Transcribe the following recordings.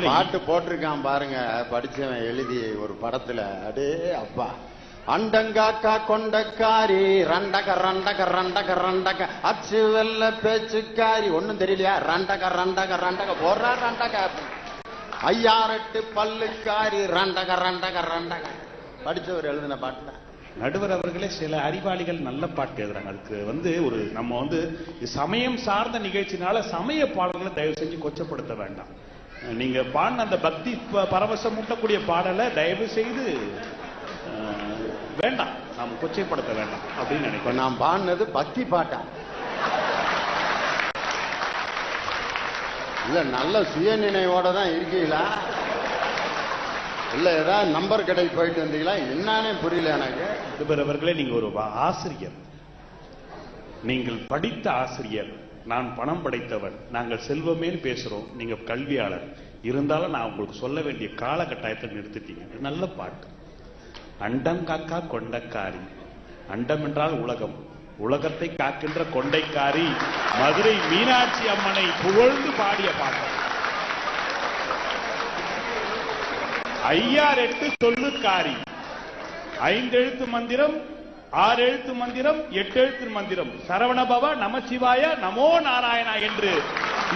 பாட்டு போட்டிருக்கான் பாருங்க, படிச்சவன் எழுதி ஒரு படத்துல. அடே அப்பா, அண்டங்காக்கா கொண்டக்காரி ரண்டக ரண்டக ரண்டக ரண்டக அச்சு வெல்ல பேச்சுக்காரி, ஒன்னும் தெரியலையா? ரண்டக ரண்டக ரண்டக போடுறா ரண்டக. ஐயாரெட்டு பல்லுக்காரி ரண்டக ரண்டக ரண்டக. படிச்சவர் எழுதின பாட்டு. நடுவர் அவர்களே சில அறிவாளிகள் நல்ல பாட்டு எழுதுறாங்க. அதுக்கு ஒரு நம்ம சமயம் சார்ந்த நிகழ்ச்சினால சமய பாடல்களை தயவு செஞ்சு கொச்சப்படுத்த வேண்டாம். நீங்க பாடின அந்த பக்தி பரவசம் மூட்டக்கூடிய பாடலை தயவு செய்து வேண்டாம், நாம் கொச்சைப்படுத்த வேண்டாம் அப்படின்னு நினைக்கிறேன். நான் பாடினது பக்தி பாட்டா இல்ல? நல்ல சுய நினைவோட தான் இருக்கீங்களா? இல்ல ஏதாவது நம்பர் கடைக்கு போயிட்டு வந்தீங்களா? என்னன்னே புரியல எனக்கு. நடுவர் அவர்களே, நீங்க ஒரு ஆசிரியர், நீங்கள் படித்த ஆசிரியர், நான் பணம் படைத்தவன், நாங்கள் செல்வமேல் பேசுறோம், நீங்க கல்வியாளர். இருந்தாலும் நான் உங்களுக்கு சொல்ல வேண்டிய காலகட்டாயத்தை நிறுத்திட்டீங்க. நல்ல பாட்டு. அண்டம் காக்கா கொண்டக்காரி, அண்டம் என்றால் உலகம், உலகத்தை காக்கின்ற கொண்டைக்காரி மதுரை மீனாட்சி அம்மனை புகழ்ந்து பாடிய பாட்டு. ஐயாரெட்டு சொல்லுக்காரி, 5 எழுத்து மந்திரம், 6 எழுத்து மந்திரம், 8 எழுத்து மந்திரம், சரவணபவ நமசிவாய நமோ நாராயணா என்று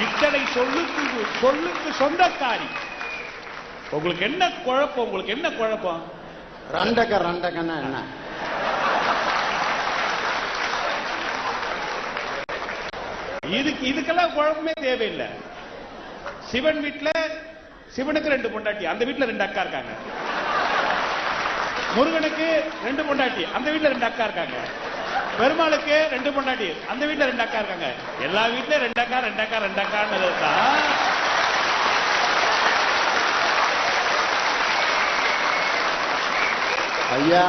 இத்தனை சொல்லுக்கு சொந்தக்காரி. உங்களுக்கு என்ன குழப்பம்? உங்களுக்கு என்ன குழப்பம்? ரண்டக ரண்டகன்னா என்ன? இதுக்கெல்லாம் குழப்பமே தேவையில்லை. சிவன் வீட்டுல சிவனுக்கு 2 பொண்டாட்டி, அந்த வீட்டுல 2 அக்கா இருக்காங்க. முருகனுக்கு 2 பொண்டாட்டி, அந்த வீட்டுல 2 அக்கா இருக்காங்க. பெருமாளுக்கு 2 பொண்டாட்டி, அந்த வீட்டுல 2 அக்கா இருக்காங்க. எல்லா வீட்டுல 2 அக்கா 2 அக்கா 2 அக்கான்னு இருக்கா? ஐயா,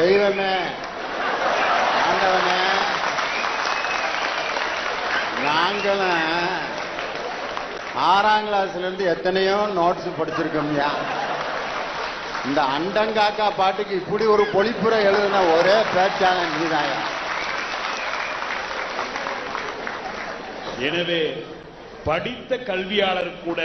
தெய்வமே, ஆண்டவனே, நாங்களும் 6ஆம் கிளாஸ்ல இருந்து எத்தனையோ நோட்ஸ் படிச்சிருக்கோம்யா. இந்த அண்டங்காக்கா பாட்டுக்கு இப்படி ஒரு பொழிப்புரை எழுதுன ஒரே பேச்சான நீதாயா. எனவே படித்த கல்வியாளர் கூட